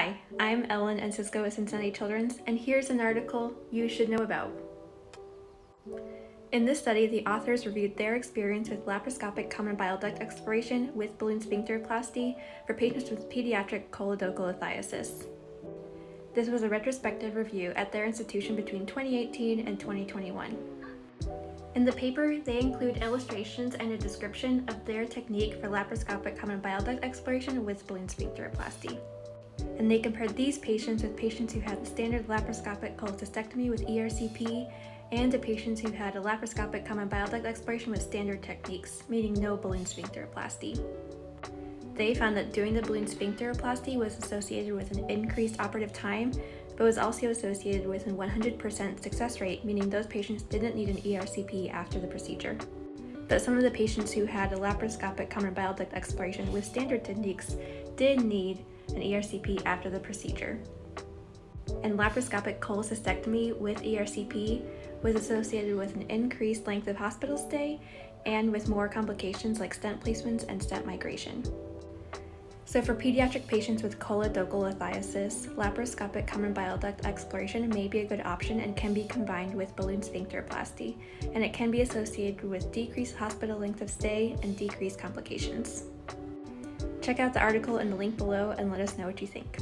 Hi, I'm Ellen Encisco with Cincinnati Children's, and here's an article you should know about. In this study, the authors reviewed their experience with laparoscopic common bile duct exploration with balloon sphincteroplasty for patients with pediatric choledocholithiasis. This was a retrospective review at their institution between 2018 and 2021. In the paper, they include illustrations and a description of their technique for laparoscopic common bile duct exploration with balloon sphincteroplasty. And they compared these patients with patients who had the standard laparoscopic cholecystectomy with ERCP and to patients who had a laparoscopic common bile duct exploration with standard techniques, meaning no balloon sphincteroplasty. They found that doing the balloon sphincteroplasty was associated with an increased operative time, but was also associated with a 100% success rate, meaning those patients didn't need an ERCP after the procedure. But some of the patients who had a laparoscopic common bile duct exploration with standard techniques did need an ERCP after the procedure. And laparoscopic cholecystectomy with ERCP was associated with an increased length of hospital stay and with more complications like stent placements and stent migration. So for pediatric patients with choledocholithiasis, laparoscopic common bile duct exploration may be a good option and can be combined with balloon sphincteroplasty, and it can be associated with decreased hospital length of stay and decreased complications. Check out the article in the link below and let us know what you think.